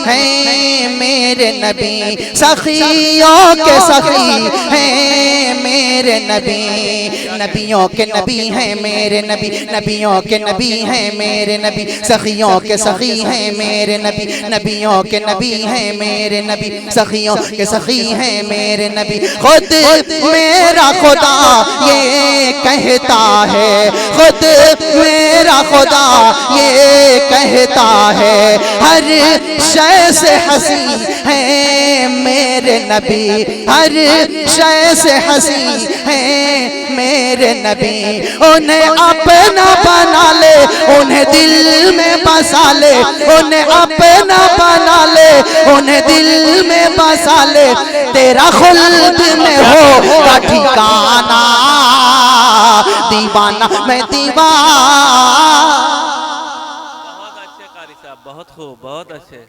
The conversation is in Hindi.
हैं मेरे नबी, सखियों के सखी हैं मेरे नबी, नबियों के नबी हैं मेरे नबी, नबियों के नबी हैं मेरे नबी, सखियों के सखी हैं मेरे नबी, नबियों के नबी हैं मेरे नबी, सखियों के सखी हैं मेरे नबी। खुद मेरा खुदा ये कहता है, खुद मेरा खुदा ये कहता है, हर शय से हंसी है मेरे नबी, हर शय से हंसी है मेरे नबी। उन्हें अपना बना ले, उन्हें दिल में बसा ले, उन्हें अपना बना ले, उन्हें दिल में बसा ले, तेरा खुल्द में हो का ठिकाना, दीवाना मैं दीवाना। बहुत अच्छे कारी साहब, बहुत खूब, बहुत अच्छे।